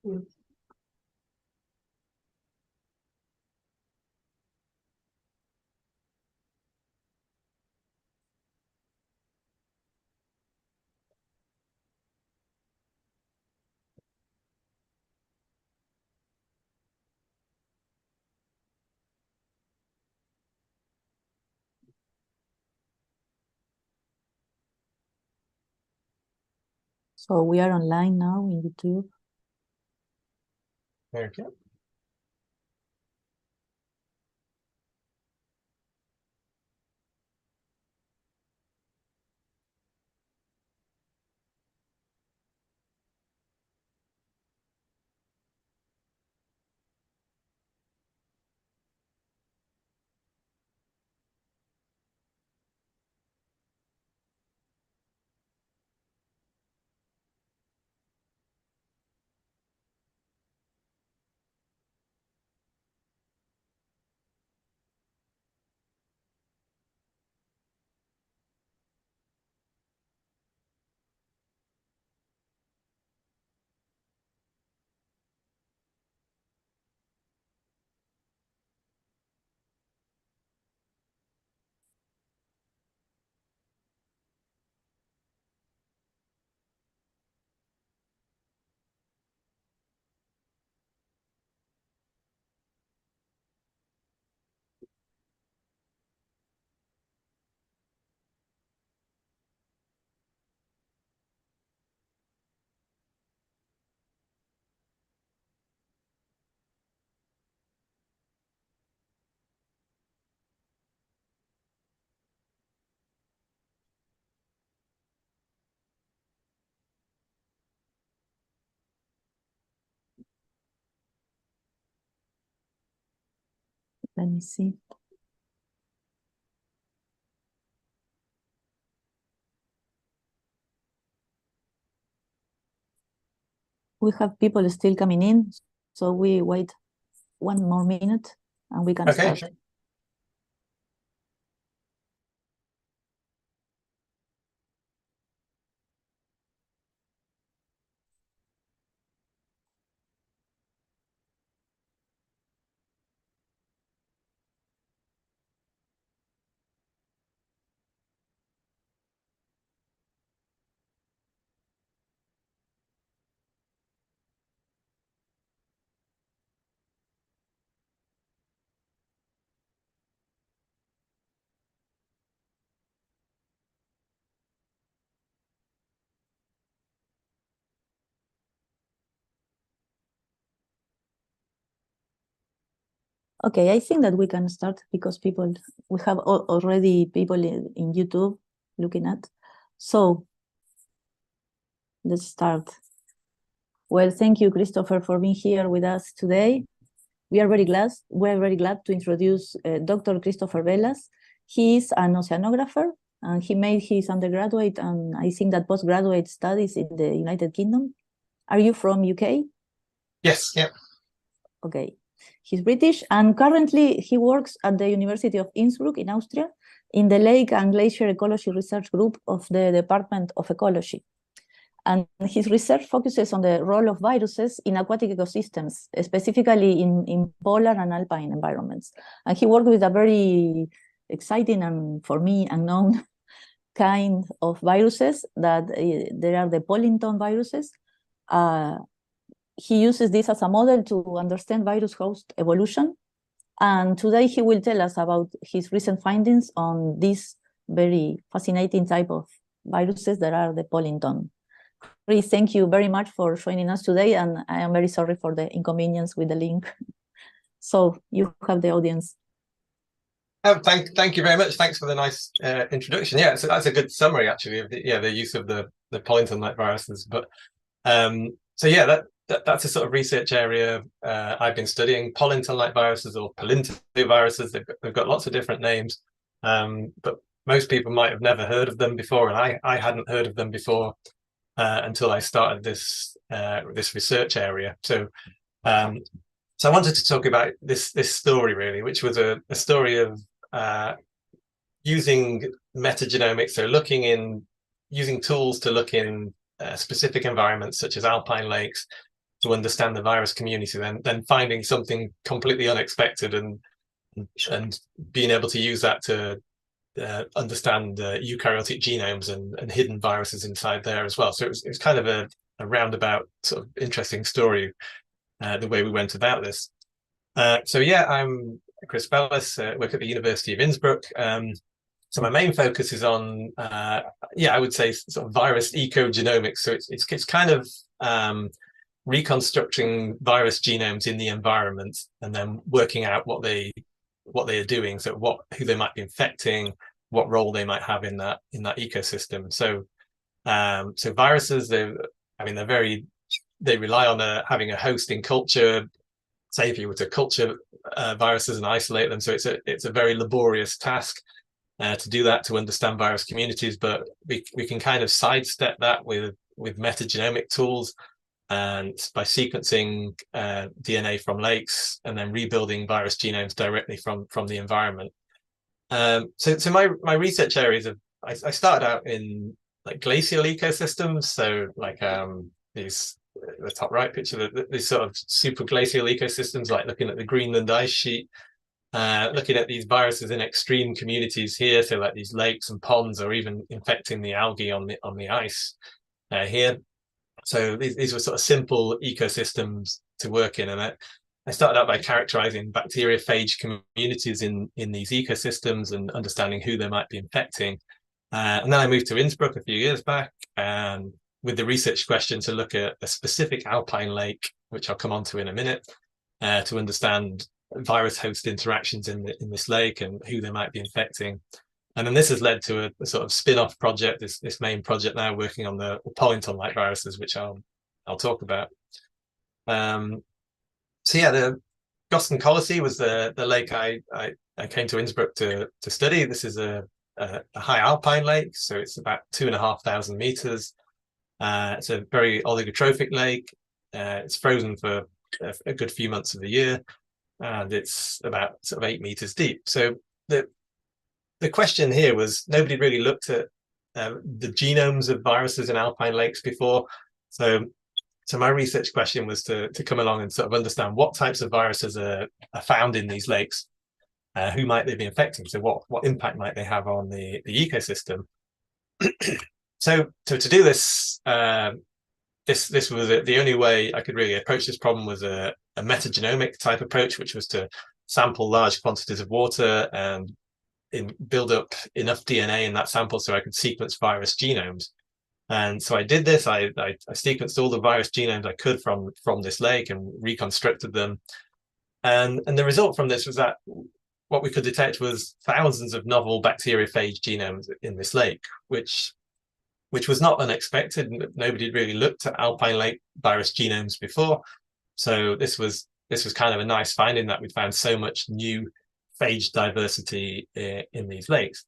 So we are online now in YouTube. Okay. Let me see. We have people still coming in, so we wait 1 more minute and we can start. Sure. Okay, I think that we can start because we have already people in YouTube looking at. So let's start. Well, thank you, Christopher, for being here with us today. We're very glad to introduce Dr. Christopher Velas. He is an oceanographer, and he made his undergraduate and I think that postgraduate studies in the United Kingdom. Are you from UK? Yes, yeah. Okay. He's British, and currently he works at the University of Innsbruck in Austria in the Lake and Glacier Ecology Research Group of the Department of Ecology. And his research focuses on the role of viruses in aquatic ecosystems, specifically in polar and alpine environments. And he worked with a very exciting and, for me, unknown kind of viruses that there are the Polintoviruses. He uses this as a model to understand virus host evolution. And today he will tell us about his recent findings on this very fascinating type of viruses that are the Polinton. Chris, thank you very much for joining us today, and I am very sorry for the inconvenience with the link. So you have the audience. Oh, thank you very much. Thanks for the nice introduction. Yeah, so that's a good summary actually of the use of the Polinton-like viruses. But so yeah, that's a sort of research area I've been studying. Polinton-like viruses or Polintoviruses. They've got lots of different names, but most people might have never heard of them before, and I hadn't heard of them before until I started this research area. So I wanted to talk about this story really, which was a story of using metagenomics, so using tools to look in specific environments such as alpine lakes understand the virus community, then finding something completely unexpected and being able to use that to understand eukaryotic genomes and hidden viruses inside there as well. So it was kind of a roundabout sort of interesting story, the way we went about this. So yeah, I'm Chris Bellis, work at the University of Innsbruck. So my main focus is on, I would say sort of virus ecogenomics. So it's kind of reconstructing virus genomes in the environment and then working out what they are doing. So who they might be infecting, what role they might have in that ecosystem. So so viruses, they rely on having a host in culture. Say if you were to culture viruses and isolate them, so it's a very laborious task to do that, to understand virus communities. But we can kind of sidestep that with metagenomic tools, and by sequencing DNA from lakes and then rebuilding virus genomes directly from the environment. So my research areas I started out in like glacial ecosystems. So like these, the top right picture, these sort of super glacial ecosystems, like looking at the Greenland ice sheet, looking at these viruses in extreme communities here, so like these lakes and ponds, or even infecting the algae on the ice here. So these were sort of simple ecosystems to work in, and I started out by characterizing bacteriophage communities in these ecosystems and understanding who they might be infecting. And then I moved to Innsbruck a few years back, with the research question to look at a specific alpine lake, which I'll come on to in a minute, to understand virus host interactions in this lake and who they might be infecting. And then this has led to a sort of spin-off project, this main project now, working on the Polinton-like viruses, which I'll talk about. So yeah, the Gostenkollosee was the lake I came to Innsbruck to study. This is a high alpine lake, so it's about 2,500 meters. It's a very oligotrophic lake. It's frozen for a good few months of the year, and it's about sort of 8 meters deep. So the question here was, nobody really looked at the genomes of viruses in alpine lakes before. So my research question was to come along and sort of understand what types of viruses are found in these lakes, who might they be infecting, so what impact might they have on the ecosystem. So to do this, this was the only way I could really approach this problem, was a metagenomic type approach, which was to sample large quantities of water and build up enough DNA in that sample so I could sequence virus genomes. And so I did this. I sequenced all the virus genomes I could from this lake and reconstructed them. And the result from this was that what we could detect was thousands of novel bacteriophage genomes in this lake, which was not unexpected. Nobody really looked at alpine lake virus genomes before. So this was kind of a nice finding, that we'd found so much new phage diversity in these lakes.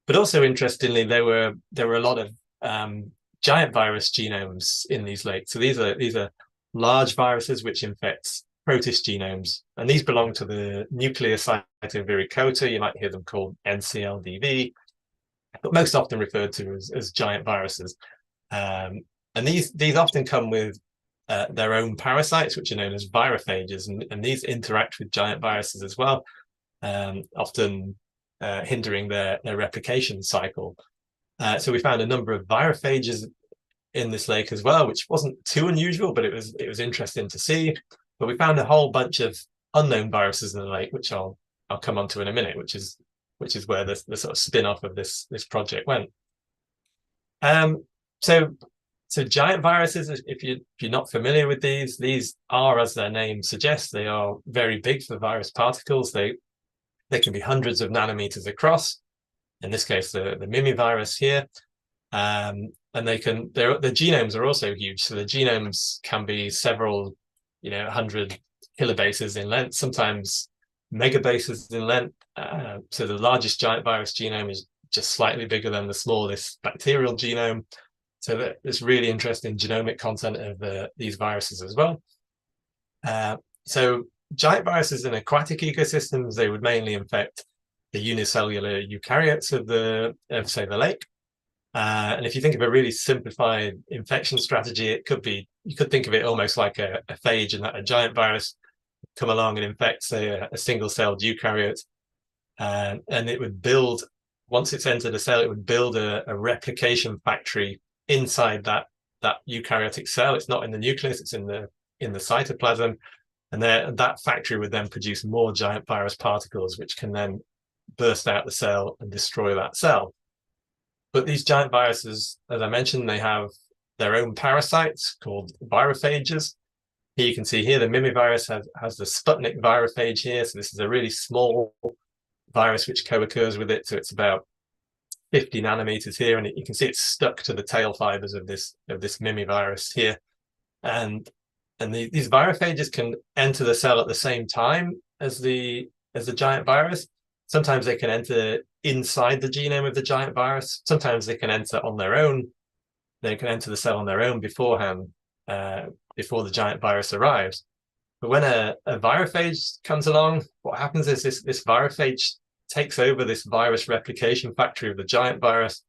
But also interestingly, there were a lot of giant virus genomes in these lakes. So these are large viruses which infect Protist genomes, and these belong to the nucleocytoviricota. You might hear them called NCLDV, but most often referred to as giant viruses. And these often come with their own parasites, which are known as virophages, and these interact with giant viruses as well, often hindering their replication cycle. So we found a number of virophages in this lake as well, which wasn't too unusual, but it was interesting to see. But we found a whole bunch of unknown viruses in the lake, which I'll come on to in a minute, which is where the sort of spin-off of this project went. So giant viruses, if you're not familiar with these are, as their name suggests, they are very big for virus particles. They can be hundreds of nanometers across. In this case, the mimivirus here, and the genomes are also huge. So the genomes can be several, 100 kilobases in length, sometimes megabases in length. So the largest giant virus genome is just slightly bigger than the smallest bacterial genome. So there's really interesting genomic content of these viruses as well. So giant viruses in aquatic ecosystems, they would mainly infect the unicellular eukaryotes of say the lake. And if you think of a really simplified infection strategy, it could be you could think of it almost like a phage, and that a giant virus come along and infect, say, a single-celled eukaryote, and it would build, once it's entered a cell, it would build a replication factory inside that eukaryotic cell. It's not in the nucleus, it's in the cytoplasm, and that factory would then produce more giant virus particles, which can then burst out the cell and destroy that cell. But these giant viruses, as I mentioned, they have their own parasites called virophages. Here you can see here the mimivirus has the Sputnik virophage here. So this is a really small virus which co-occurs with it. So it's about 50 nanometers here, and you can see it's stuck to the tail fibers of this mimivirus here. And these virophages can enter the cell at the same time as the giant virus. Sometimes they can enter inside the genome of the giant virus. Sometimes they can enter on their own. They can enter the cell on their own beforehand, before the giant virus arrives. But when a virophage comes along, what happens is this virophage takes over this virus replication factory of the giant virus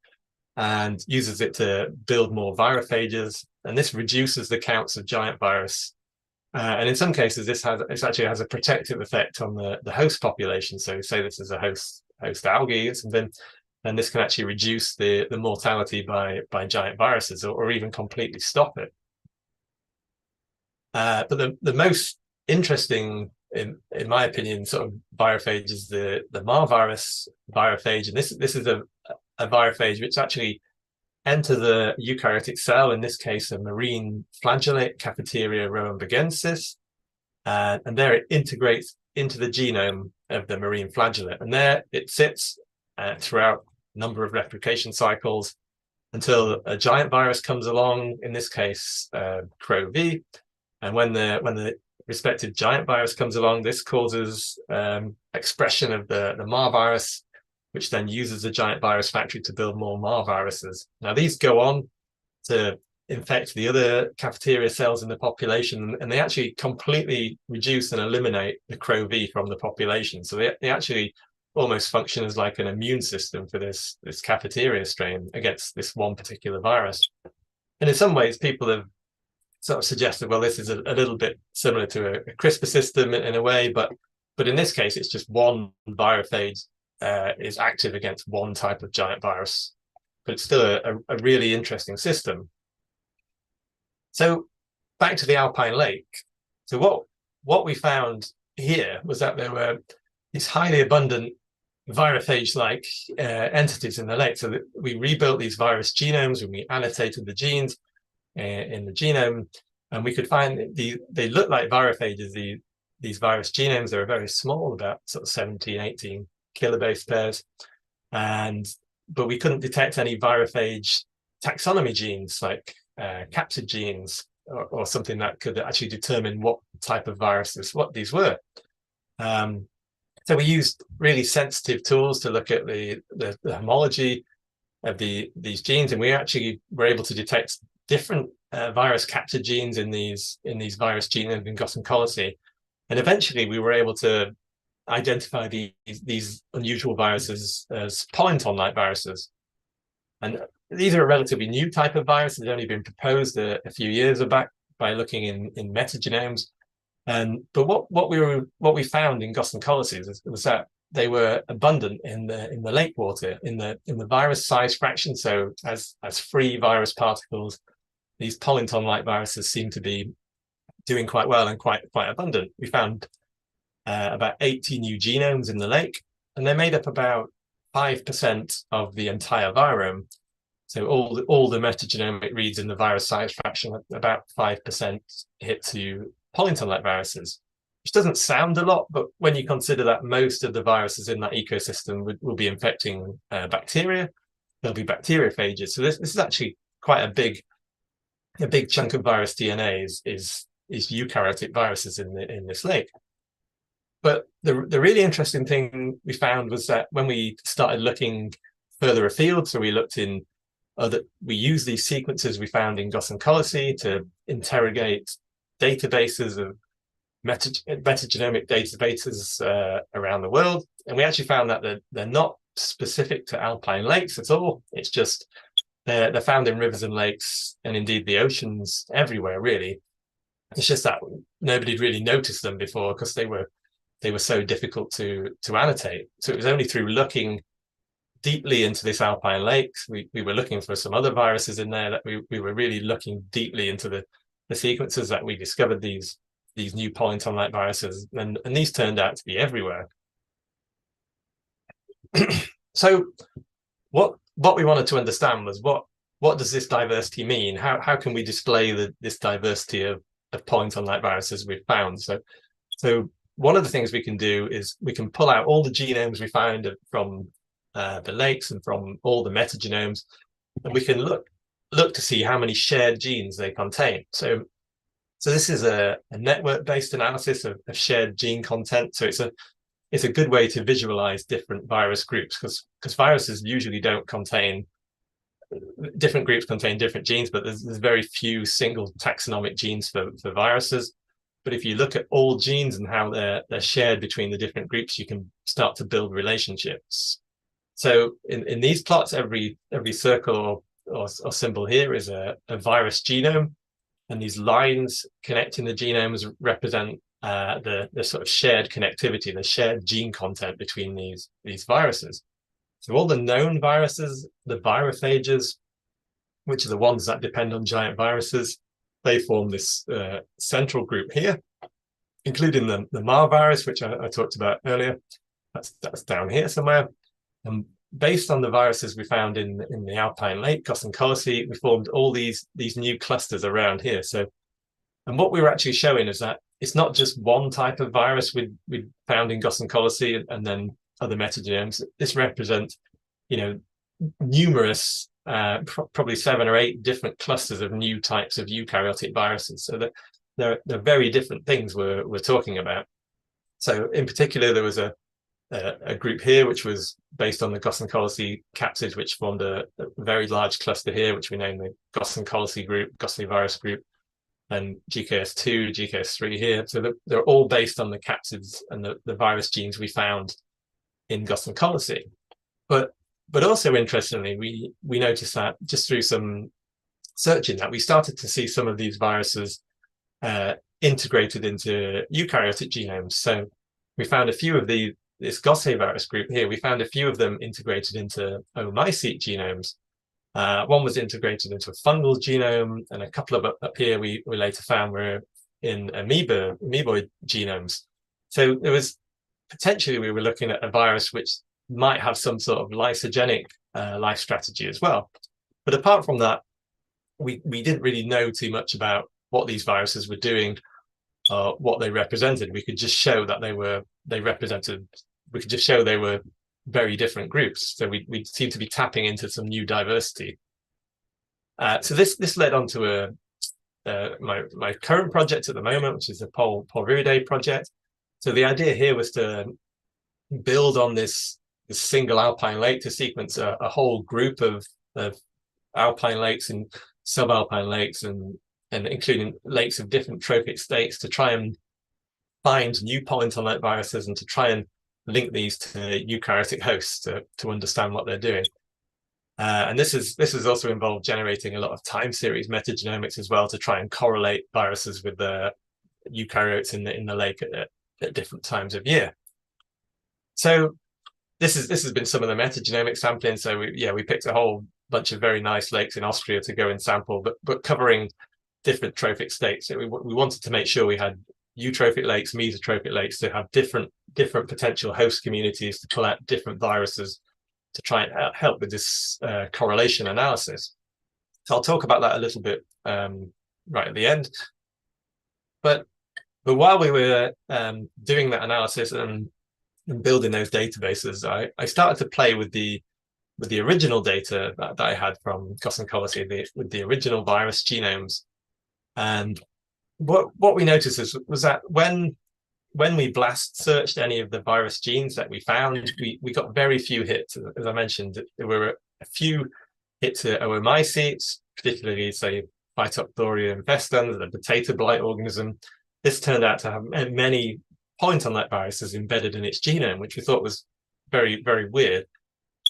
and uses it to build more virophages. And this reduces the counts of giant virus. And in some cases, this actually has a protective effect on the host population. So say this is a host algae or something, and this can actually reduce the mortality by giant viruses, or even completely stop it. But the most interesting, in my opinion, sort of virophage is the marvirus virophage. And this is a virophage which actually enter the eukaryotic cell, in this case a marine flagellate, Cafeteria rhoambogensis, and there it integrates into the genome of the marine flagellate, and there it sits throughout a number of replication cycles until a giant virus comes along, in this case CRO-V, and when the respective giant virus comes along, this causes expression of the MAR virus, which then uses the giant virus factory to build more MAR viruses. Now, these go on to infect the other cafeteria cells in the population, and they actually completely reduce and eliminate the CRO-V from the population. So they actually almost function as like an immune system for this cafeteria strain against this one particular virus. And in some ways, people have sort of suggested, well, this is a little bit similar to a CRISPR system in a way, but in this case, it's just one virophage is active against one type of giant virus, but it's still a really interesting system. So back to the alpine lake. So what we found here was that there were these highly abundant virophage-like entities in the lake. So that we rebuilt these virus genomes and we annotated the genes in the genome, and we could find they look like virophages. These virus genomes, they were very small, about sort of 17, 18 kilobase pairs, but we couldn't detect any virophage taxonomy genes like capsid genes or something that could actually determine what type of viruses what these were. So we used really sensitive tools to look at the homology of these genes, and we actually were able to detect different virus capsid genes in these virus genomes in Goss and Colossi, and eventually we were able to identify these unusual viruses as Polinton-like viruses. And these are a relatively new type of virus. It's only been proposed a few years back by looking in metagenomes. But what we found in Goss and Colossi was that they were abundant in the lake water, in the virus size fraction. So as free virus particles, these Polinton-like viruses seem to be doing quite well and quite abundant. We found about 80 new genomes in the lake, and they made up about 5% of the entire virome. So all the metagenomic reads in the virus size fraction, about 5% hit to Polinton-like viruses, which doesn't sound a lot, but when you consider that most of the viruses in that ecosystem will be infecting bacteria, there'll be bacteriophages. So this is actually quite a big chunk of virus DNA is eukaryotic viruses in this lake. But the really interesting thing we found was that when we started looking further afield, so we looked in we used these sequences we found in Goss and Colossi to interrogate databases of metagenomic databases around the world, and we actually found that they're not specific to alpine lakes at all. It's just They're found in rivers and lakes, and indeed the oceans everywhere, really. It's just that nobody really noticed them before because they were so difficult to annotate. So it was only through looking deeply into this alpine lakes, we were looking for some other viruses in there, that we were really looking deeply into the sequences, that we discovered these new Polinton-like viruses, and these turned out to be everywhere. So what we wanted to understand was what does this diversity mean? How can we display this diversity of Polinton-like viruses we've found? So one of the things we can do is we can pull out all the genomes we found from the lakes and from all the metagenomes, and we can look to see how many shared genes they contain. So this is a network-based analysis of shared gene content. So it's a good way to visualize different virus groups, because viruses usually don't contain, different groups contain different genes, but there's very few single taxonomic genes for viruses. But if you look at all genes and how they're shared between the different groups, you can start to build relationships. So in these plots, every circle or symbol here is a virus genome, and these lines connecting the genomes represent the sort of shared connectivity, the shared gene content between these viruses. So all the known viruses, the virophages, which are the ones that depend on giant viruses, they form this central group here, including the MAR virus, which I talked about earlier. That's down here somewhere. And based on the viruses we found in the Alpine Lake, Goss and Colossi, we formed all these new clusters around here. So, and what we were actually showing is that it's not just one type of virus we found in Goss and Colossi and then other metagenomes. This represents, numerous, probably 7 or 8 different clusters of new types of eukaryotic viruses. So that they're very different things we're talking about. So in particular, there was a group here which was based on the Goss and Colossi capsids, which formed a very large cluster here, which we named the Goss and Colossi group, Gossi virus group, and GKS2, GKS3 here. So they're all based on the capsids and the virus genes we found in Goss and Colossi. But also interestingly, we noticed that just through some searching, that we started to see some of these viruses integrated into eukaryotic genomes. So we found a few of this Gossi virus group here, we found a few of them integrated into oomycete genomes. One was integrated into a fungal genome, and a couple of up here we later found were in amoeboid genomes. So there was potentially, we were looking at a virus which might have some sort of lysogenic life strategy as well. But apart from that, we didn't really know too much about what these viruses were doing, what they represented. We could just show that we could just show they were very different groups. So we seem to be tapping into some new diversity. So this led on to my current project at the moment, which is the Polintoviruses project. So the idea here was to build on this single alpine lake to sequence a whole group of alpine lakes and subalpine lakes and including lakes of different trophic states, to try and find new Polinton-like viruses and to try and link these to eukaryotic hosts to understand what they're doing. And this has also involved generating a lot of time series metagenomics as well, to try and correlate viruses with the eukaryotes in the lake at different times of year. So this has been some of the metagenomic sampling. So we picked a whole bunch of very nice lakes in Austria to go and sample, but covering different trophic states. So we wanted to make sure we had eutrophic lakes, mesotrophic lakes, to have different potential host communities to pull out different viruses to try and help with this correlation analysis. So I'll talk about that a little bit right at the end. But while we were doing that analysis and building those databases, I started to play with the original data that I had from Goss and Colossi, with the original virus genomes. And what we noticed was that when we blast searched any of the virus genes that we found, we got very few hits. As I mentioned, there were a few hits at oomycetes, particularly, say, Phytophthora infestans, the potato blight organism. This turned out to have many Polinton-like viruses embedded in its genome, which we thought was very, very weird,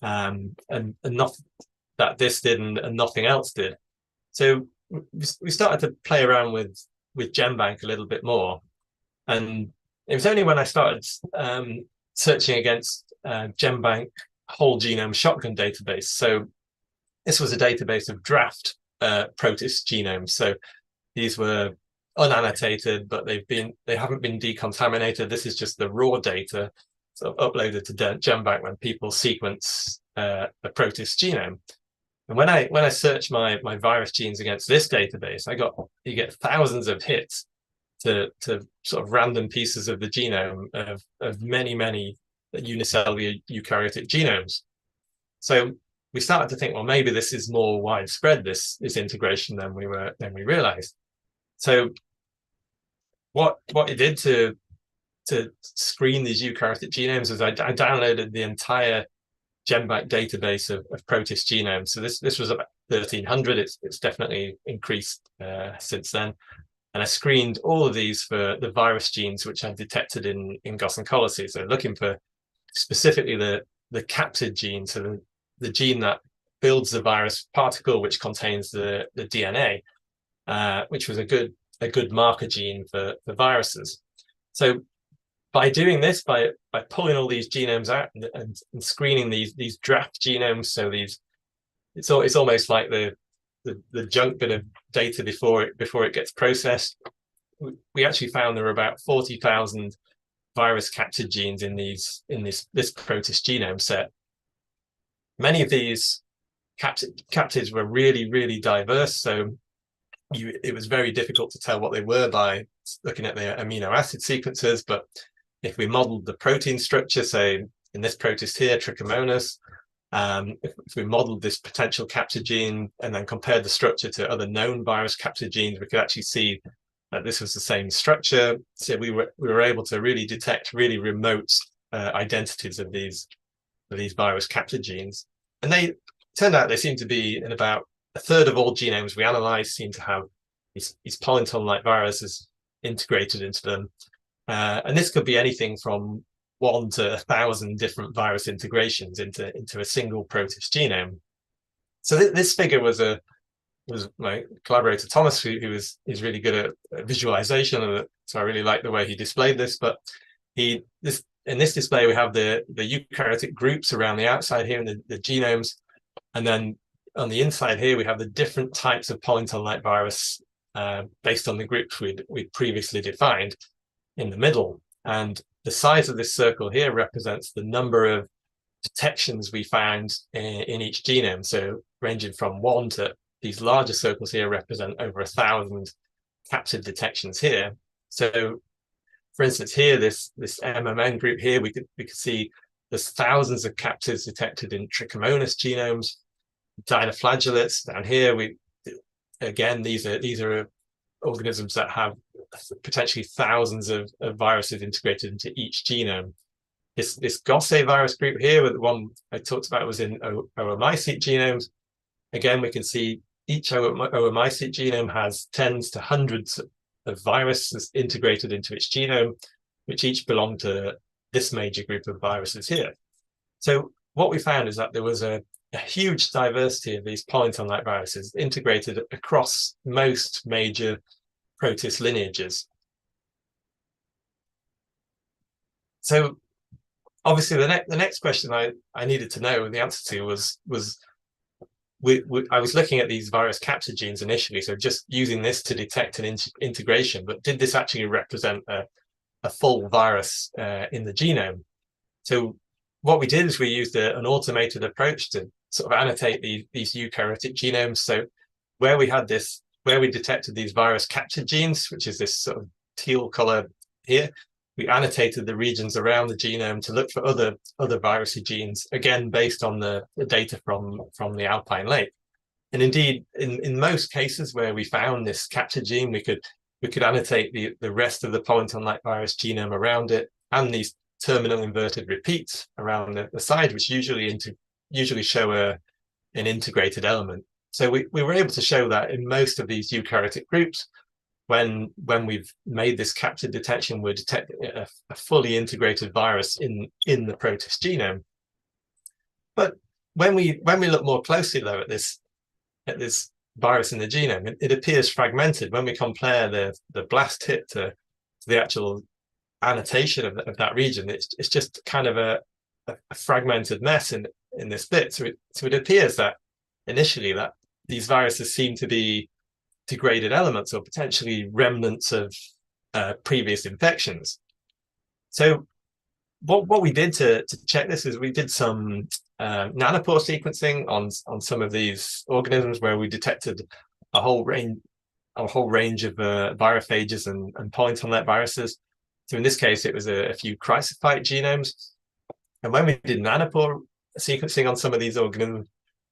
and not that this did and nothing else did. So we started to play around with GenBank a little bit more, and it was only when I started searching against GenBank whole genome shotgun database. So this was a database of draft protist genomes. So these were unannotated, but they haven't been decontaminated. This is just the raw data sort of uploaded to GenBank when people sequence a protist genome. And when I search my virus genes against this database, you get thousands of hits to sort of random pieces of the genome of many unicellular eukaryotic genomes. So we started to think, well, maybe this is more widespread, this integration, than we realized. So what it did to screen these eukaryotic genomes was I downloaded the entire GenBank database of protist genomes. So this was about 1,300. It's definitely increased since then. And I screened all of these for the virus genes which I detected in gossyncology. So looking for specifically the capsid gene, so the gene that builds the virus particle which contains the DNA, which was a good marker gene for viruses. So by doing this, by pulling all these genomes out and screening these draft genomes, so it's almost like the junk bit of data before it gets processed. We actually found there were about 40,000 virus capsid genes in this protist genome set. Many of these capsids were really diverse, so it was very difficult to tell what they were by looking at their amino acid sequences. But if we modeled the protein structure, say in this protist here, Trichomonas, if we modeled this potential capsid gene and then compared the structure to other known virus capsid genes, we could actually see that this was the same structure. So we were able to really detect really remote identities of these virus capsid genes. And they turned out they seem to be in about a third of all genomes we analyzed seem to have these polyton-like viruses integrated into them. And this could be anything from 1 to 1,000 different virus integrations into a single protist genome. So this figure was my collaborator Thomas, who is really good at visualization of it. So I really like the way he displayed this. But in this display we have the eukaryotic groups around the outside here in the genomes, and then on the inside here we have the different types of polyton-like virus based on the groups we'd previously defined in the middle. And the size of this circle here represents the number of detections we found in each genome. So ranging from 1 to these larger circles here represent over 1,000 capsid detections here. So for instance, here, this MMN group here, we could see there's thousands of capsids detected in Trichomonas genomes, dinoflagellates. Down here, again, these are organisms that have potentially thousands of viruses integrated into each genome. This GOSSE virus group here, the one I talked about, was in oomycete genomes. Again, we can see each oomycete genome has tens to hundreds of viruses integrated into its genome, which each belong to this major group of viruses here. So what we found is that there was a huge diversity of these polyton-like viruses integrated across most major protist lineages. So obviously the next question I needed to know the answer to was I was looking at these virus capsid genes initially, so just using this to detect an integration, but did this actually represent a full virus in the genome? So what we did is we used an automated approach to sort of annotate these eukaryotic genomes. So where we detected these virus capsid genes, which is this sort of teal color here, we annotated the regions around the genome to look for other virusy genes, again based on the data from the Alpine Lake. And indeed, in most cases where we found this capsid gene, we could annotate the rest of the polyton-like virus genome around it, and these terminal inverted repeats around the side, which usually show an integrated element. So we were able to show that in most of these eukaryotic groups, when we've made this capsid detection, we're detecting a fully integrated virus in the protist genome. But when we look more closely though at this virus in the genome, it appears fragmented. When we compare the blast hit to the actual annotation of that region, it's just kind of a fragmented mess in this bit. So it appears that initially that these viruses seem to be degraded elements or potentially remnants of previous infections. So what we did to check this is we did some nanopore sequencing on some of these organisms where we detected a whole range of virophages and polytomic viruses. So in this case, it was a few chrysophyte genomes. And when we did nanopore sequencing on some of these organisms,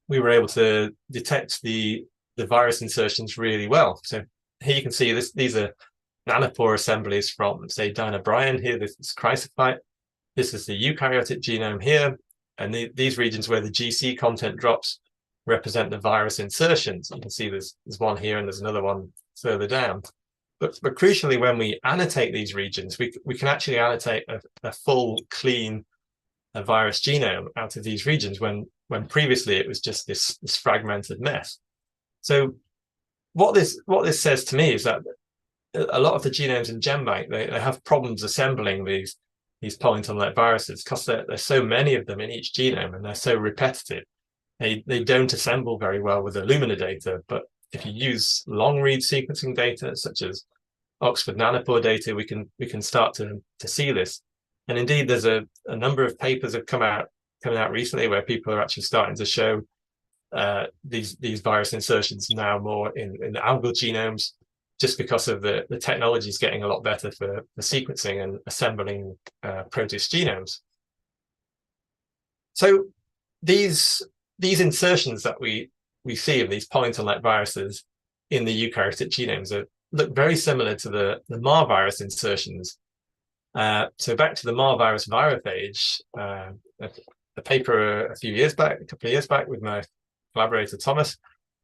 we were able to detect the virus insertions really well. So here you can see these are nanopore assemblies from, say, Dinobrion. Here, this is chrysophyte. This is the eukaryotic genome here. And these regions where the GC content drops represent the virus insertions. You can see there's one here and there's another one further down. But crucially, when we annotate these regions, we can actually annotate a full, clean virus genome out of these regions when previously it was just this fragmented mess. So what this says to me is that a lot of the genomes in GenBank, they have problems assembling these polytomic viruses because there's so many of them in each genome and they're so repetitive. They don't assemble very well with Illumina data, but if you use long read sequencing data such as Oxford nanopore data, we can start to see this. And indeed, there's a number of papers have coming out recently where people are actually starting to show these virus insertions now more in the algal genomes, just because of the technology is getting a lot better for sequencing and assembling Protist genomes. So these insertions that we see of these polytomic viruses in the eukaryotic genomes look very similar to the MAR virus insertions. So back to the MAR virus virophage, a paper a couple of years back with my collaborator Thomas,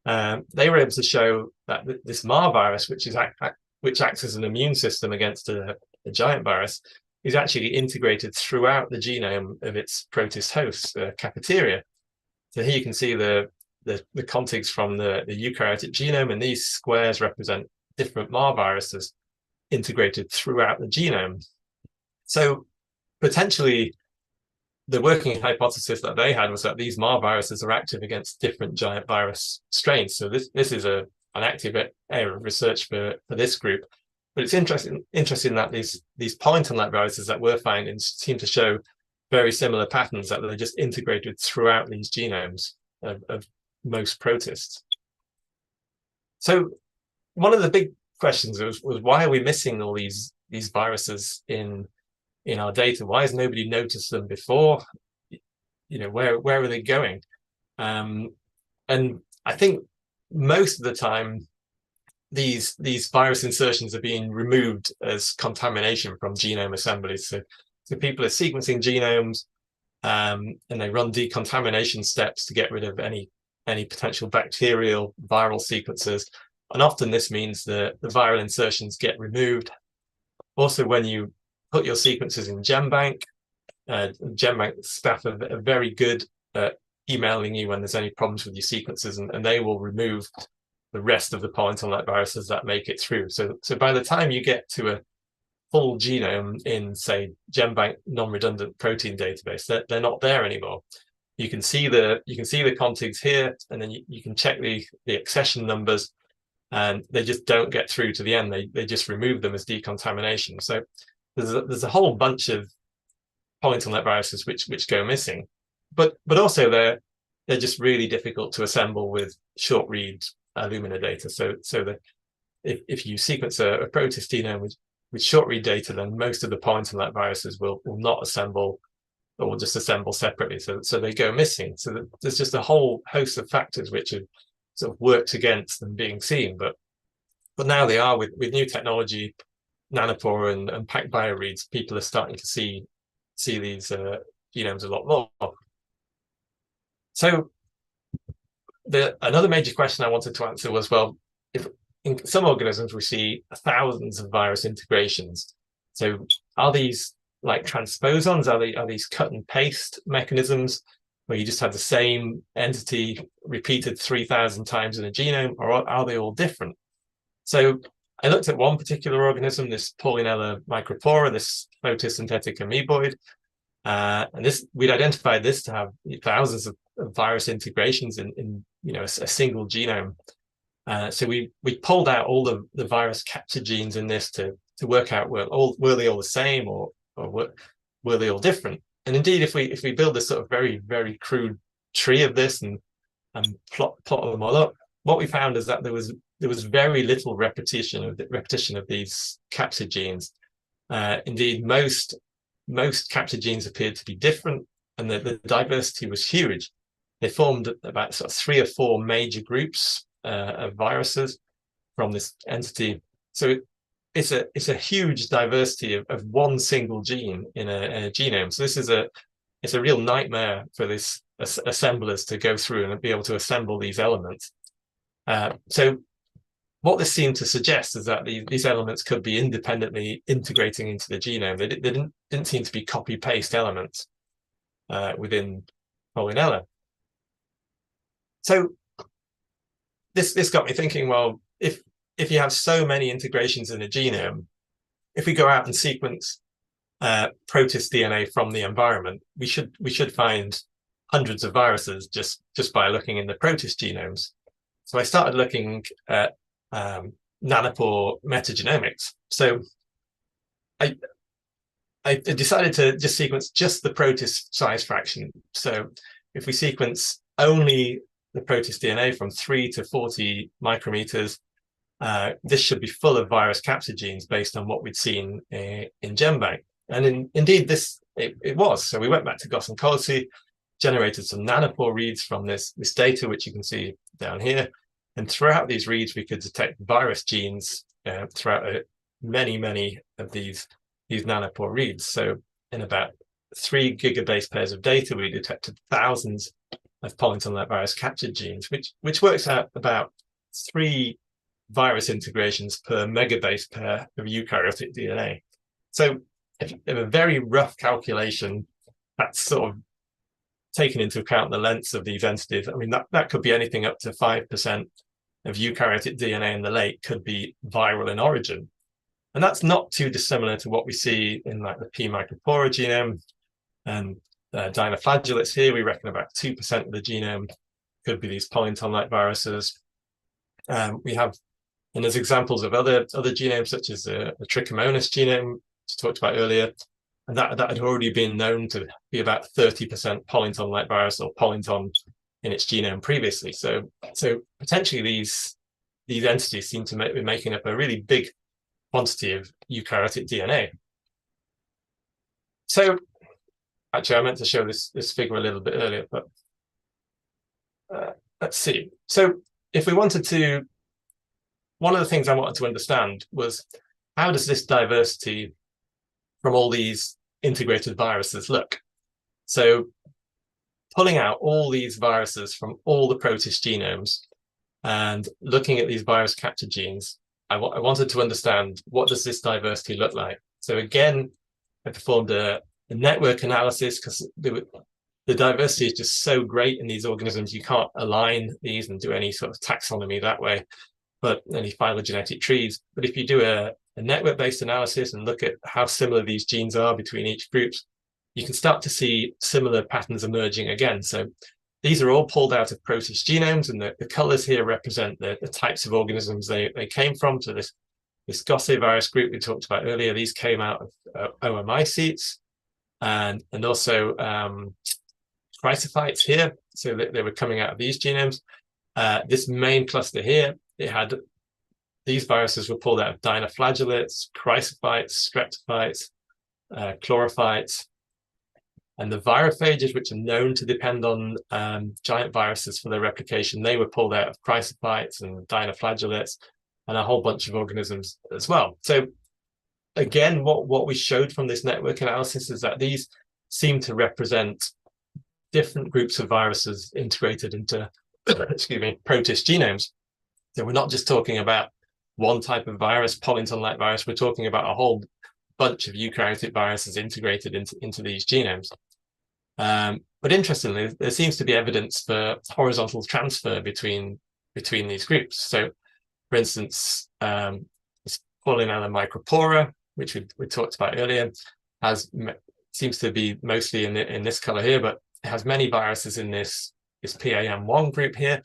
they were able to show that this MAR virus, which acts as an immune system against a giant virus, is actually integrated throughout the genome of its protist host, Cafeteria. So here you can see the contigs from the eukaryotic genome, and these squares represent different MAR viruses integrated throughout the genome. So potentially, the working hypothesis that they had was that these MAR viruses are active against different giant virus strains. So this is an active area of research for this group. But it's interesting that these polytomic viruses that we're finding seem to show very similar patterns, that they're just integrated throughout these genomes of most protists. So one of the big questions was why are we missing all these viruses in our data? Why has nobody noticed them before? Where are they going? And I think most of the time these virus insertions are being removed as contamination from genome assemblies. So people are sequencing genomes and they run decontamination steps to get rid of any potential bacterial viral sequences. And often this means the viral insertions get removed. Also, when you put your sequences in GenBank, GenBank staff are very good at emailing you when there's any problems with your sequences, and they will remove the rest of the polytomic viruses that make it through. So by the time you get to a full genome in, say, GenBank non-redundant protein database, they're not there anymore. You can see the contigs here, and then you can check the accession numbers, and they just don't get through to the end. They just remove them as decontamination. So there's a whole bunch of polytomic viruses which go missing, but also they're just really difficult to assemble with short read Illumina data. So that if you sequence a protist genome with short read data, then most of the polytomic viruses will not assemble, or will just assemble separately. So they go missing. So there's just a whole host of factors which have sort of worked against them being seen. But now they are with new technology, nanopore and packed bioreads, people are starting to see these genomes a lot more. So another major question I wanted to answer was, well, if in some organisms we see thousands of virus integrations, so are these like transposons? Are these cut and paste mechanisms where you just had the same entity repeated 3,000 times in a genome, or are they all different? So I looked at one particular organism, this Polinella micropora, this photosynthetic amoeboid, and this, we'd identified this to have thousands of virus integrations in a single genome. So we pulled out all the virus capture genes in this to work out were they all the same, or were they all different? And indeed, if we build this sort of very, very crude tree of this and plot them all up, what we found is that there was very little repetition of these capture genes. Indeed, most capture genes appeared to be different, and the diversity was huge. They formed about sort of 3 or 4 major groups of viruses from this entity. So it's a huge diversity of one single gene in a genome. So this is it's a real nightmare for this assemblers to go through and be able to assemble these elements. So what this seemed to suggest is that these elements could be independently integrating into the genome. They didn't seem to be copy-paste elements within Polinella. So this got me thinking, well, if you have so many integrations in a genome, if we go out and sequence protist DNA from the environment, we should find hundreds of viruses just by looking in the protist genomes. So I started looking at nanopore metagenomics. So I decided to just sequence just the protist size fraction. So if we sequence only the protist DNA from 3 to 40 micrometers, this should be full of virus capture genes based on what we'd seen in GenBank. And indeed, it was. So we went back to Gaussian quality, generated some nanopore reads from this data, which you can see down here. And throughout these reads, we could detect virus genes throughout many of these nanopore reads. So in about 3 gigabase pairs of data, we detected thousands of Polinton-like virus captured genes, which works out about 3 virus integrations per megabase pair of eukaryotic DNA. So if a very rough calculation, that's sort of taken into account the lengths of these entities. I mean, that could be anything up to 5% of eukaryotic DNA in the lake could be viral in origin. And that's not too dissimilar to what we see in like the P. micropora genome and dinoflagellates here. We reckon about 2% of the genome could be these Polinton-like viruses. We have, and there's examples of other genomes, such as the Trichomonas genome, which I talked about earlier, and that had already been known to be about 30% Polinton-like virus or Polinton in its genome previously. So potentially these entities seem to be making up a really big quantity of eukaryotic DNA. So actually, I meant to show this figure a little bit earlier, but let's see. So if we wanted to, one of the things I wanted to understand was, how does this diversity from all these integrated viruses look? So pulling out all these viruses from all the protist genomes and looking at these virus capture genes, I wanted to understand, what does this diversity look like? So again, I performed a network analysis, because the diversity is just so great in these organisms, you can't align these and do any sort of taxonomy that way, but any phylogenetic trees. But if you do a network-based analysis and look at how similar these genes are between each group, you can start to see similar patterns emerging again. So these are all pulled out of protist genomes, and the colors here represent the types of organisms they came from. So this GOSSE virus group we talked about earlier, these came out of oomycetes and also chrysophytes here. So they were coming out of these genomes. This main cluster here, it had, these viruses were pulled out of dinoflagellates, chrysophytes, streptophytes, chlorophytes, and the virophages, which are known to depend on giant viruses for their replication, they were pulled out of chrysophytes and dinoflagellates and a whole bunch of organisms as well. So again, what we showed from this network analysis is that these seem to represent different groups of viruses integrated into excuse me, protist genomes. So we're not just talking about one type of virus, Polinton-like virus, we're talking about a whole bunch of eukaryotic viruses integrated into these genomes. But interestingly, there seems to be evidence for horizontal transfer between these groups. So, for instance, Polinella micropora, which we talked about earlier, seems to be mostly in this color here, but it has many viruses in this PAM1 group here,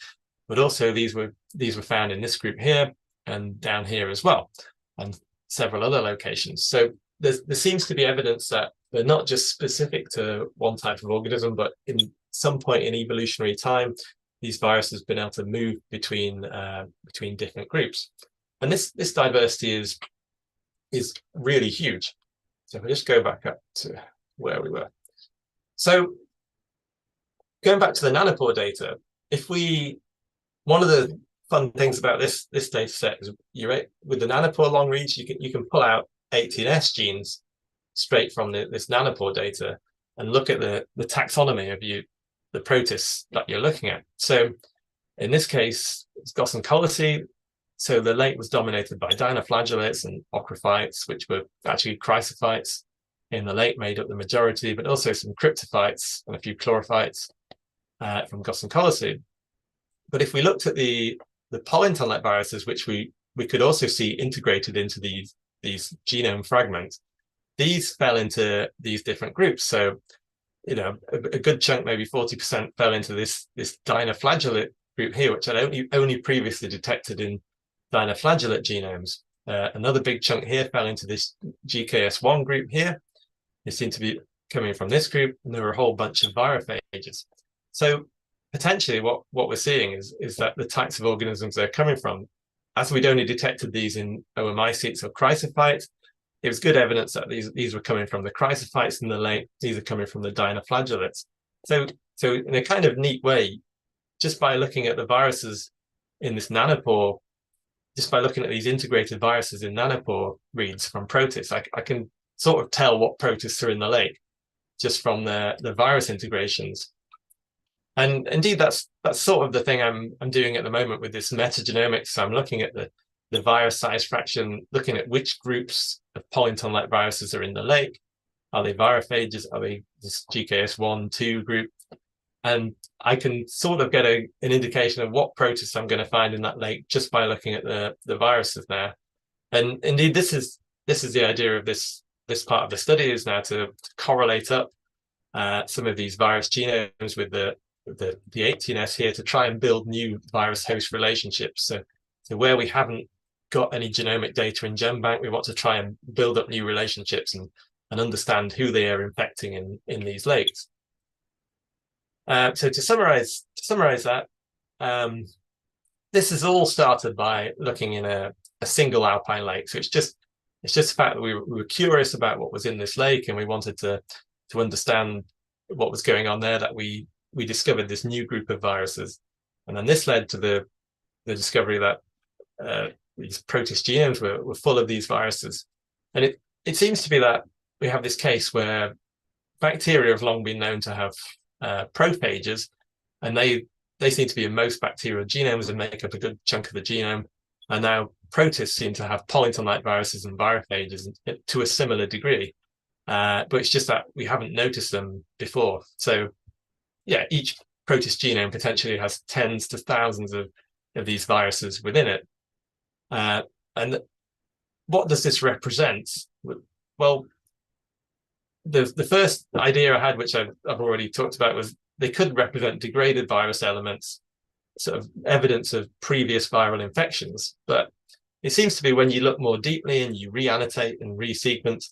but also these were found in this group here and down here as well, and several other locations. So there seems to be evidence that they're not just specific to one type of organism, but in some point in evolutionary time, these viruses have been able to move between different groups. And this diversity is really huge. So if we just go back up to where we were. So going back to the nanopore data, one of the fun things about this data set is with the nanopore long reads, you can pull out 18S genes straight from this nanopore data and look at the taxonomy of the protists that you're looking at. So in this case, it's Gossyncolidae. So the lake was dominated by dinoflagellates and ochrophytes, which were actually chrysophytes in the lake, made up the majority, but also some cryptophytes and a few chlorophytes from Gossyncolidae. But if we looked at the Polinton viruses, which we could also see integrated into these genome fragments, these fell into these different groups. So, a good chunk, maybe 40%, fell into this dinoflagellate group here, which I'd only previously detected in dinoflagellate genomes. Another big chunk here fell into this GKS1 group here. They seem to be coming from this group, and there were a whole bunch of virophages. So potentially what we're seeing is that the types of organisms they're coming from, as we'd only detected these in oomycetes or chrysophytes, it was good evidence that these were coming from the chrysophytes in the lake. These are coming from the dinoflagellates. So in a kind of neat way, just by looking at the viruses in this nanopore, just by looking at these integrated viruses in nanopore reads from protists, I can sort of tell what protists are in the lake just from the virus integrations. And indeed, that's sort of the thing I'm doing at the moment with this metagenomics. So I'm looking at the virus size fraction, looking at which groups of Polinton-like viruses are in the lake. Are they virophages? Are they this GKS1, 2 group? And I can sort of get an indication of what protists I'm going to find in that lake just by looking at the viruses now. And indeed, this is the idea of this part of the study, is now to correlate up some of these virus genomes with the 18S here to try and build new virus host relationships. So where we haven't got any genomic data in GenBank, we want to try and build up new relationships and understand who they are infecting in these lakes. So to summarize that, this is all started by looking in a single alpine lake. So it's just the fact that we were curious about what was in this lake, and we wanted to understand what was going on there, that we discovered this new group of viruses. And then this led to the discovery that these protist genomes were full of these viruses. And it seems to be that we have this case where bacteria have long been known to have prophages, and they seem to be in most bacterial genomes and make up a good chunk of the genome. And now protists seem to have Polinton-like viruses and virophages to a similar degree. But it's just that we haven't noticed them before. So yeah, each protist genome potentially has tens to thousands of these viruses within it. And what does this represent? Well, the first idea I had, which I've already talked about, was they could represent degraded virus elements, sort of evidence of previous viral infections. But it seems to be when you look more deeply and you reannotate and resequence,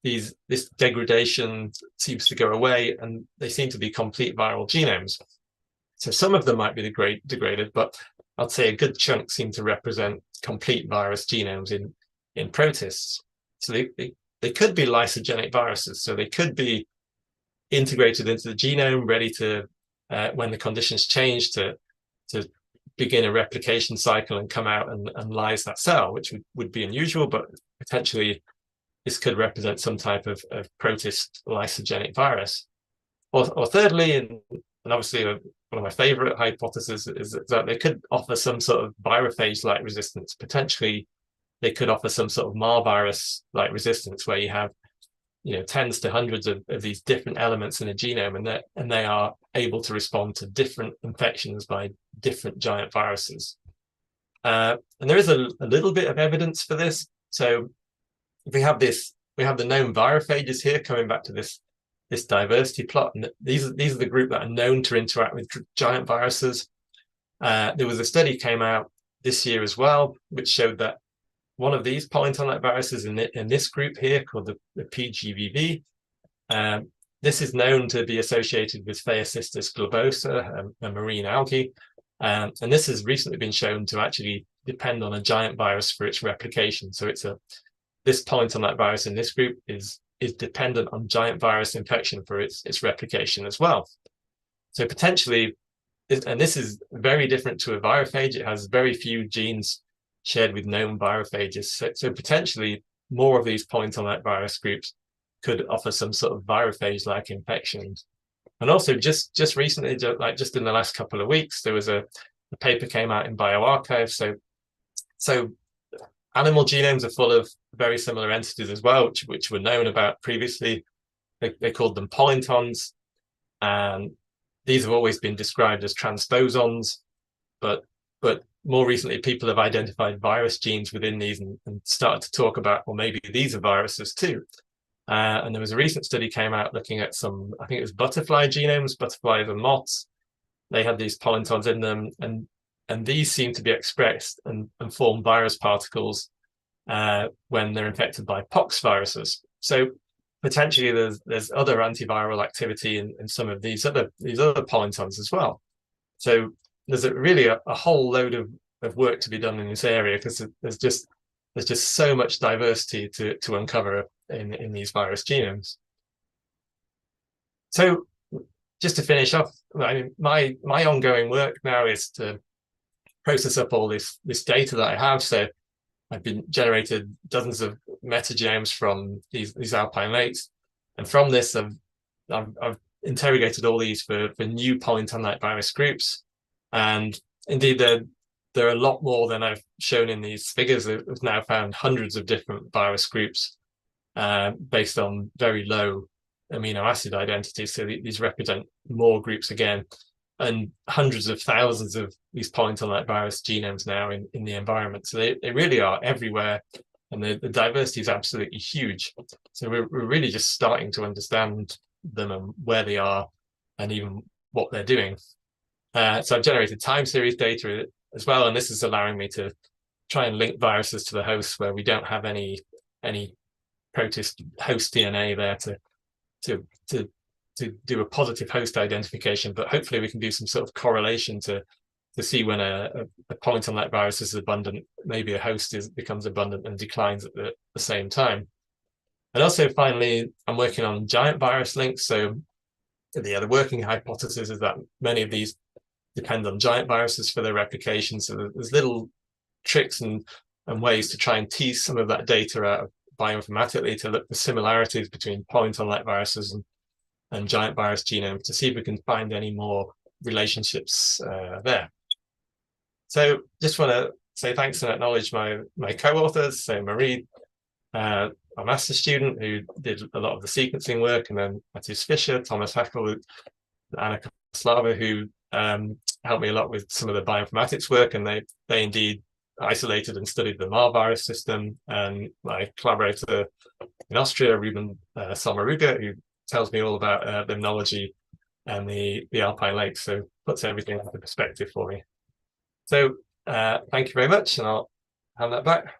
this degradation seems to go away, and they seem to be complete viral genomes. So some of them might be degraded, but I'd say a good chunk seem to represent complete virus genomes in protists. So they could be lysogenic viruses. So they could be integrated into the genome, ready to, when the conditions change, to begin a replication cycle and come out and lyse that cell, which would be unusual, but potentially this could represent some type of protist lysogenic virus. Or thirdly, and obviously one of my favorite hypotheses is that they could offer some sort of virophage-like resistance. Potentially, they could offer some sort of marvirus-like resistance, where you have tens to hundreds of these different elements in a genome, and they are able to respond to different infections by different giant viruses. And there is a little bit of evidence for this. So we have the known virophages here, coming back to this diversity plot, and these are the group that are known to interact with giant viruses. There was a study came out this year as well, which showed that one of these Polinton-like viruses in this group here, called the PGVV, this is known to be associated with Phaeocystis globosa, a marine algae, and this has recently been shown to actually depend on a giant virus for its replication. So this Polinton-like virus in this group is dependent on giant virus infection for its replication as well. So potentially, and this is very different to a virophage, it has very few genes shared with known virophages. So potentially more of these Polinton-like virus groups could offer some sort of virophage-like infections. And also just recently, just in the last couple of weeks, there was a paper came out in bioRxiv. So animal genomes are full of very similar entities as well, which were known about previously. They called them polintons, and these have always been described as transposons, but more recently people have identified virus genes within these and started to talk about, well, maybe these are viruses too. And there was a recent study came out looking at some, I think it was butterfly genomes, butterflies and moths. They had these polintons in them, and these seem to be expressed and form virus particles when they're infected by pox viruses. So potentially there's other antiviral activity in some of these other polintons as well. So there's really a whole load of work to be done in this area, because there's just so much diversity to uncover in these virus genomes. So just to finish off, I mean, my ongoing work now is to process up all this data that I have. So I've been generated dozens of metagenomes from these alpine lakes, and from this I've interrogated all these for new Polinton-like virus groups, and indeed there are a lot more than I've shown in these figures. I've now found hundreds of different virus groups based on very low amino acid identities. So these represent more groups again, and hundreds of thousands of these Polinton-like virus genomes now in the environment. So they really are everywhere, and the diversity is absolutely huge. So we're really just starting to understand them and where they are and even what they're doing. So I've generated time series data as well, and this is allowing me to try and link viruses to the hosts where we don't have any protist host DNA there to do a positive host identification, but hopefully we can do some sort of correlation to see when a Polinton-like virus is abundant, maybe a host becomes abundant and declines at the same time. And also finally, I'm working on giant virus links. So the working hypothesis is that many of these depend on giant viruses for their replication. So there's little tricks and ways to try and tease some of that data out bioinformatically to look for similarities between Polinton-like viruses and giant virus genomes to see if we can find any more relationships there. So just want to say thanks and acknowledge my co-authors, so Marie, a master's student who did a lot of the sequencing work, and then Matthias Fischer, Thomas Hackel, Anna Slava, who helped me a lot with some of the bioinformatics work, and they indeed isolated and studied the Mar virus system. And my collaborator in Austria, Ruben Sommaruga, who tells me all about limnology and the Alpine Lakes, so puts everything into perspective for me. So thank you very much, and I'll hand that back.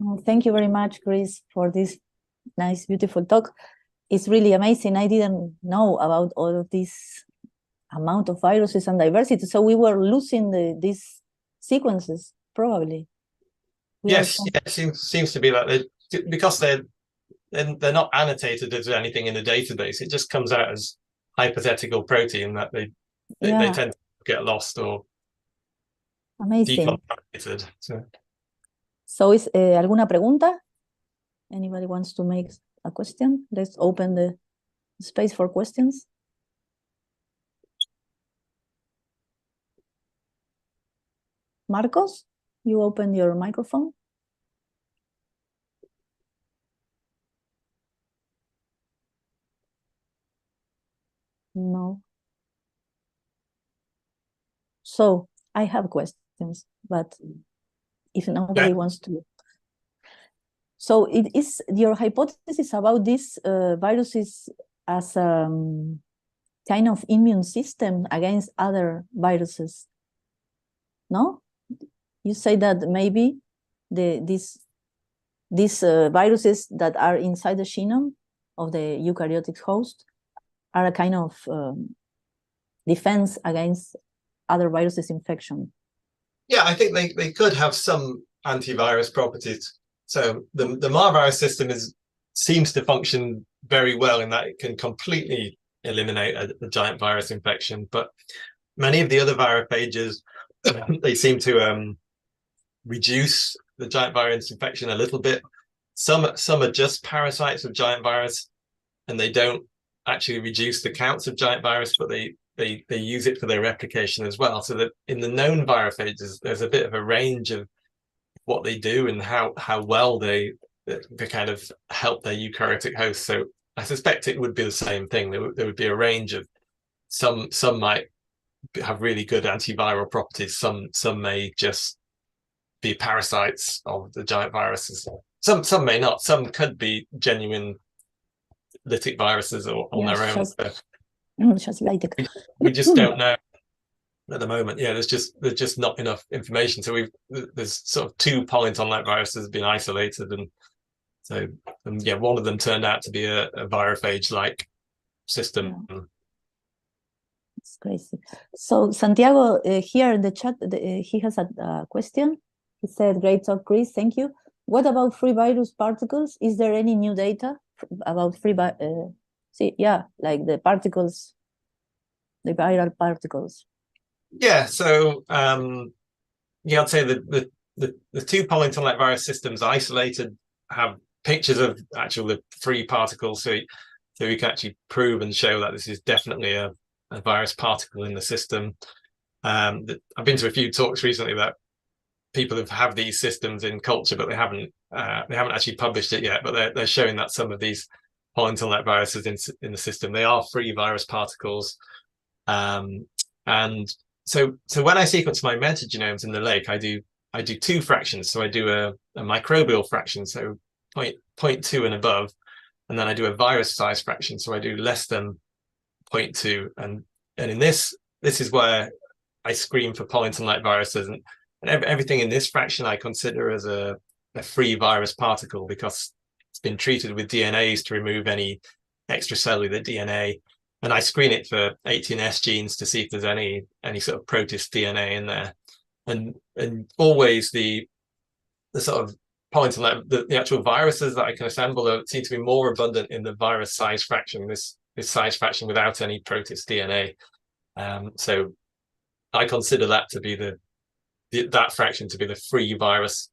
Well, thank you very much, Chris, for this nice, beautiful talk. It's really amazing. I didn't know about all of this amount of viruses and diversity, so we were losing these sequences, probably. Yes, it seems to be that because they're not annotated as anything in the database. It just comes out as hypothetical protein that they tend to get lost or decontaminated. So is alguna pregunta? Anybody wants to make a question? Let's open the space for questions. Marcos, you open your microphone. No. So I have questions, but if nobody wants to. So it is your hypothesis about these viruses as a kind of immune system against other viruses, no? You say that maybe these viruses that are inside the genome of the eukaryotic host are a kind of defense against other viruses infection. Yeah, I think they could have some antivirus properties. So the MAR virus system seems to function very well in that it can completely eliminate a giant virus infection. But many of the other virophages, they seem to reduce the giant virus infection a little bit. Some are just parasites of giant virus, and they don't actually reduce the counts of giant virus, but they use it for their replication as well. So that in the known virophages, there's a bit of a range of what they do and how well they kind of help their eukaryotic host. So I suspect it would be the same thing. There would be a range of some might have really good antiviral properties. Some may just be parasites of the giant viruses. Some may not. Some could be genuine lytic viruses on their own. Just like it. We just don't know at the moment. Yeah, there's just not enough information. So there's sort of 2 Polinton-like viruses been isolated, and so yeah, one of them turned out to be a virophage-like system. Yeah. It's crazy. So Santiago here in the chat, he has a question. He said, "Great talk, Chris. Thank you. What about free virus particles? Is there any new data about free like the particles, the viral particles?" Yeah, so yeah, I'd say the 2 Polinton-like virus systems isolated have pictures of the free particles, so we can actually prove and show that this is definitely a virus particle in the system. I've been to a few talks recently about people who have these systems in culture, but they haven't actually published it yet. But they're showing that some of these Polinton-like viruses in the system, they are free virus particles. And so when I sequence my metagenomes in the lake, I do 2 fractions. So I do a microbial fraction, so 0.2 and above, and then I do a virus size fraction, so I do less than 0.2. And in this is where I screen for Polinton-like viruses, and everything in this fraction I consider as a free virus particle, because it's been treated with DNAs to remove any extracellular DNA. And I screen it for 18S genes to see if there's any sort of protist DNA in there. And always the sort of Polinton, the actual viruses that I can assemble seem to be more abundant in the virus size fraction, this size fraction without any protist DNA. So I consider that to be that fraction to be the free virus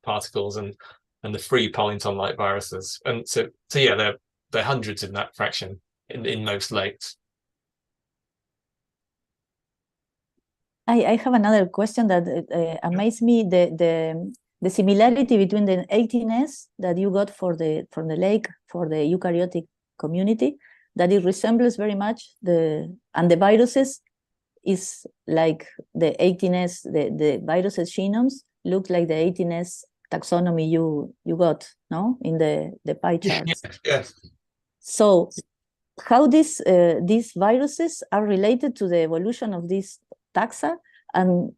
particles and the free Polinton-like viruses. And so yeah, there are hundreds in that fraction in most lakes. I have another question that amazed me, the similarity between the 18S that you got from the lake for the eukaryotic community, that it resembles very much and the viruses is like the 18S, the viruses genomes look like the 18S taxonomy you got, no, in the pie charts. Yes. So how these viruses are related to the evolution of these taxa, and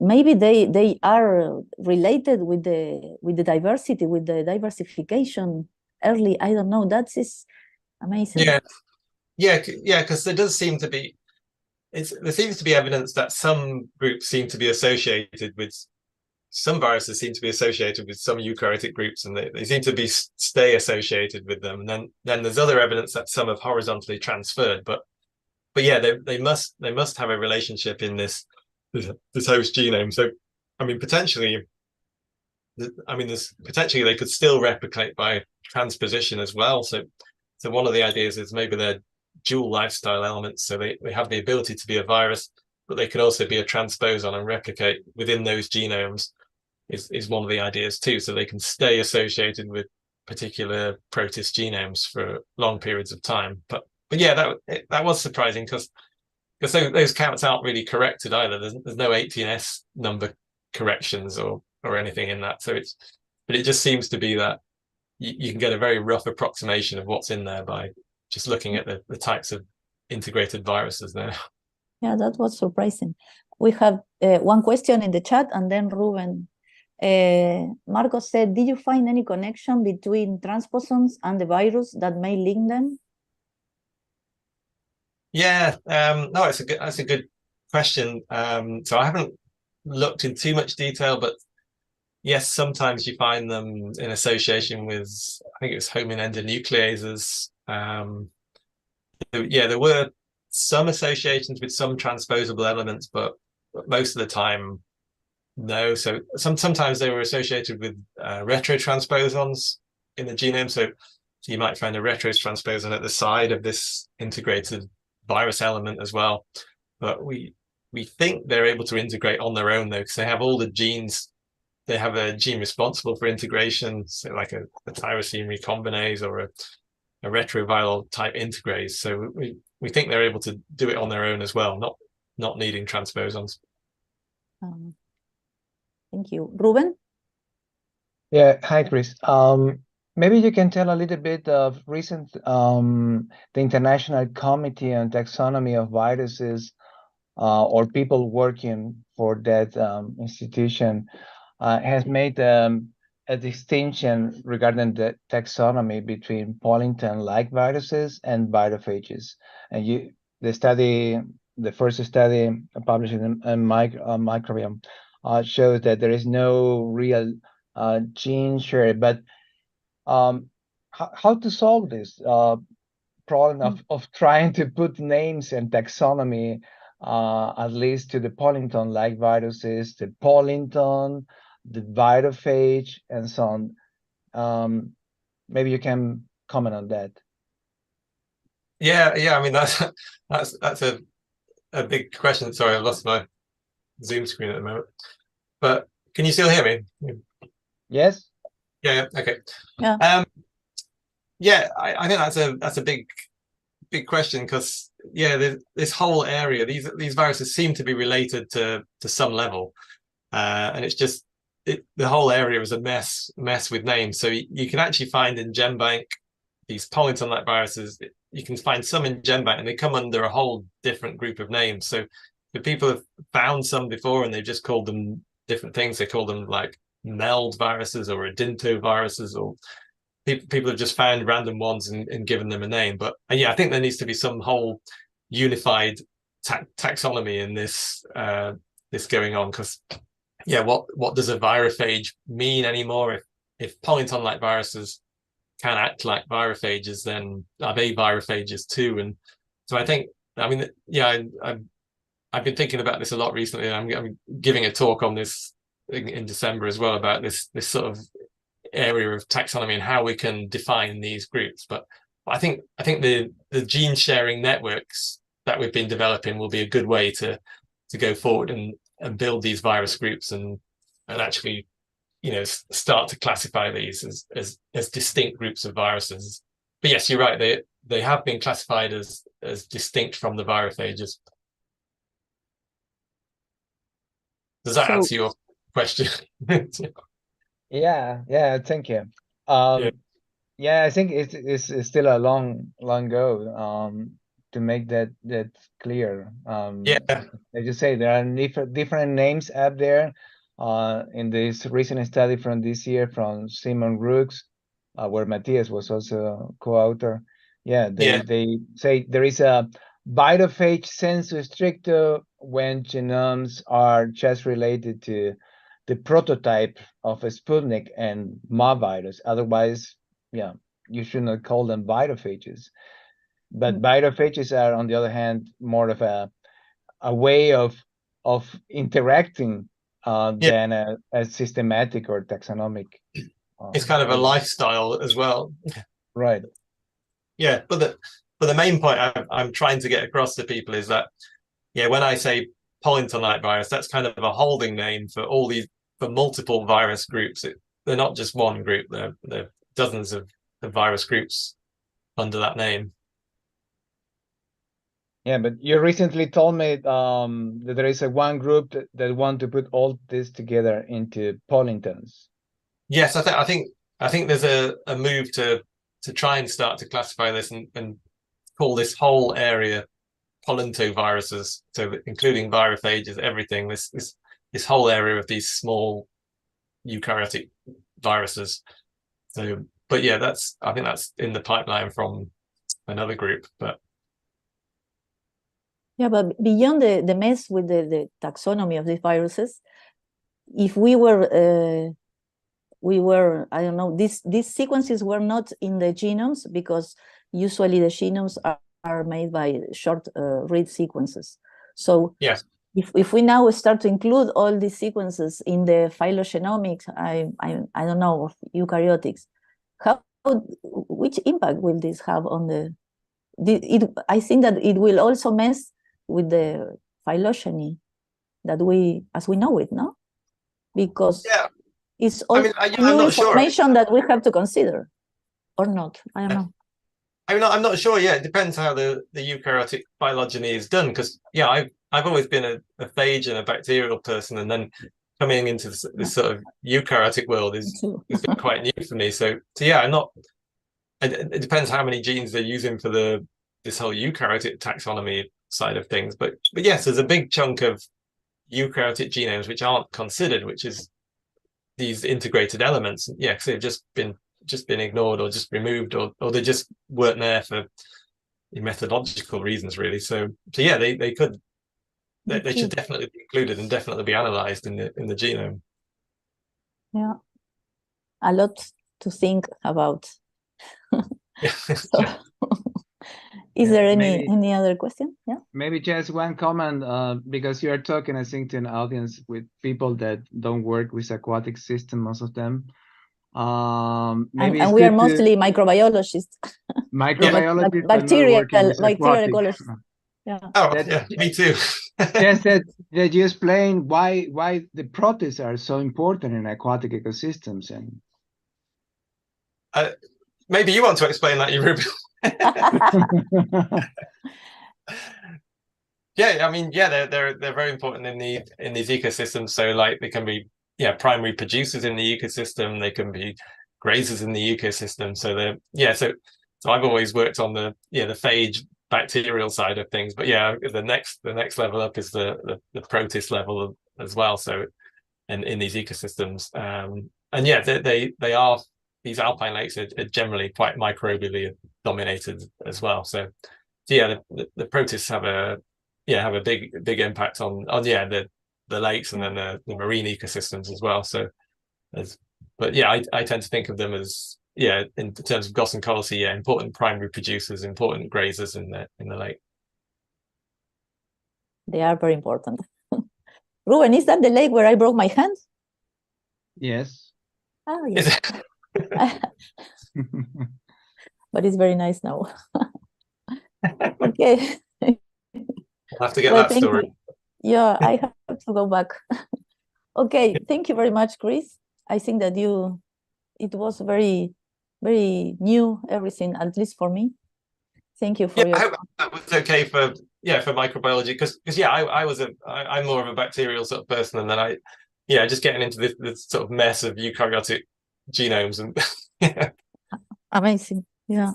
maybe they are related with the diversity, with the diversification early. I don't know. That is amazing. Yeah, because there does seem to be there seems to be evidence that some groups seem to be associated with some viruses, seem to be associated with some eukaryotic groups, and they seem to stay associated with them. And then there's other evidence that some have horizontally transferred, but yeah, they must have a relationship in this host genome. So I mean, potentially they could still replicate by transposition as well. So one of the ideas is maybe they're dual lifestyle elements, so they have the ability to be a virus, but they could also be a transposon and replicate within those genomes is one of the ideas too, so they can stay associated with particular protist genomes for long periods of time. But yeah, that was surprising because those counts aren't really corrected either. There's no 18S number corrections or anything in that. But it just seems to be that you can get a very rough approximation of what's in there by just looking at the types of integrated viruses there. Yeah, that was surprising. We have one question in the chat, and then Ruben. Marcos said, did you find any connection between transposons and the virus that may link them? Yeah, no, that's a good question. So I haven't looked in too much detail, but yes, sometimes you find them in association with, I think it was homing endonucleases. Yeah, there were some associations with some transposable elements, but most of the time, no. So sometimes they were associated with retrotransposons in the genome. So you might find a retrotransposon at the side of this integrated virus element as well. But we think they're able to integrate on their own though, because they have all the genes. They have a gene responsible for integration, so like a tyrosine recombinase or a retroviral type integrase. So we think they're able to do it on their own as well, not needing transposons. Thank you. Ruben? Yeah, hi, Chris. Maybe you can tell a little bit of recent, the International Committee on Taxonomy of Viruses, or people working for that institution, has made a distinction regarding the taxonomy between Polinton-like viruses and virophages. And the first study published in Microbiome shows that there is no real gene share, but how to solve this problem of trying to put names and taxonomy, at least to the Polinton-like viruses, the Polinton, the virophage, and so on. Maybe you can comment on that. Yeah. I mean that's a big question. Sorry, I lost my Zoom screen at the moment. But can you still hear me? Yes. Yeah. Okay. Yeah. Yeah, I think that's a big question because this whole area, these viruses seem to be related to some level, and it's just the whole area is a mess with names. So you can actually find in GenBank these Polinton-like viruses. You can find some in GenBank, and they come under a whole different group of names. So the people have found some before, and they've just called them different things. They call them like MELD viruses or Adinto viruses, or people have just found random ones and given them a name. But yeah, I think there needs to be some whole unified taxonomy in this going on, because what does a virophage mean anymore? If Polinton-like viruses can act like virophages, then are they virophages too? And so I think, I mean, yeah, I've been thinking about this a lot recently, and I'm giving a talk on this in December as well about this sort of area of taxonomy and how we can define these groups. But I think the gene sharing networks that we've been developing will be a good way to go forward and build these virus groups and actually, start to classify these as distinct groups of viruses. But yes, you're right, they have been classified as distinct from the virophages. Does that answer your question? Yeah, thank you. Yeah, I think it's still a long go to make that clear. As you say, there are different names up there. In this recent study from this year from Simon Rooks, where Matthias was also co-author. They say there is a virophage sensu stricto when genomes are just related to the prototype of a Sputnik and Ma virus. Otherwise, you should not call them virophages. But virophages are, on the other hand, more of a way of interacting than a systematic or taxonomic. It's kind of a lifestyle as well. Right. Yeah, but the main point I'm trying to get across to people is that, when I say Polinton-like virus, that's kind of a holding name for for multiple virus groups. They're not just one group. They're dozens of virus groups under that name. Yeah, but you recently told me that there is one group that want to put all this together into Polintons. Yes, I think there's a move to try and start to classify this and call this whole area Polintoviruses, so including virophages, everything. This whole area of these small eukaryotic viruses. So, but yeah, I think that's in the pipeline from another group. But yeah, but beyond the mess with the taxonomy of these viruses, if we were I don't know, these sequences were not in the genomes, because usually the genomes are made by short read sequences. So yes, if we now start to include all these sequences in the phylogenomics, I don't know, of eukaryotics, which impact will this have on I think that it will also mess with the phylogeny that as we know it, no? Because yeah. it's all I'm new not sure. information that we have to consider, or not. I don't know. I'm not sure. Yeah, it depends how the eukaryotic phylogeny is done. Because yeah, I've always been a phage and a bacterial person, and then coming into this sort of eukaryotic world has been quite new for me. So yeah, I'm not. It depends how many genes they're using for this whole eukaryotic taxonomy side of things. But yes, there's a big chunk of eukaryotic genomes which aren't considered, which is these integrated elements. Yeah, because they've just been ignored or just removed, or they just weren't there for methodological reasons, really. So yeah, they should definitely be included and definitely be analyzed in the genome. Yeah, a lot to think about. So, is there any other question? Yeah. Maybe just one comment, because you are talking, I think, to an audience with people that don't work with aquatic system, most of them. Maybe and we are mostly microbiologists. Microbiologists, bacterial ecologists. Yeah. Oh, yeah, me too. Just that you explain why the protists are so important in aquatic ecosystems, and maybe you want to explain that, Ruben. Yeah, I mean, yeah, they're very important in these ecosystems. So like they can be primary producers in the ecosystem. They can be grazers in the ecosystem. So so I've always worked on the phage bacterial side of things. But yeah, the next level up is the protist level as well. So in these ecosystems, and yeah, they are, these alpine lakes are generally quite microbially dominated as well. So yeah, the protists have a big impact on the lakes and then the marine ecosystems as well. So but yeah, I tend to think of them as in terms of Goss and Colossi, important primary producers, important grazers in the lake. They are very important. Ruben, is that the lake where I broke my hand? Yes. Oh, yes. But it's very nice now. Okay. I'll have to get that story. You. Yeah, I have to go back. Okay, thank you very much, Chris. I think that it was very, very new, everything, at least for me. Thank you for your. I hope that was okay for microbiology, because I'm more of a bacterial sort of person, and then just getting into this sort of mess of eukaryotic genomes and Amazing. Yeah.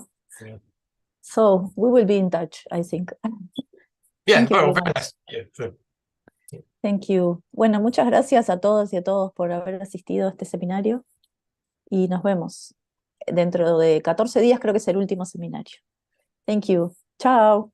So we will be in touch, I think. Yeah, very nice. Thank you. Bueno, muchas gracias a todos y a todos por haber asistido a este seminario, y nos vemos dentro de 14 días, creo que es el último seminario. Thank you. Chao.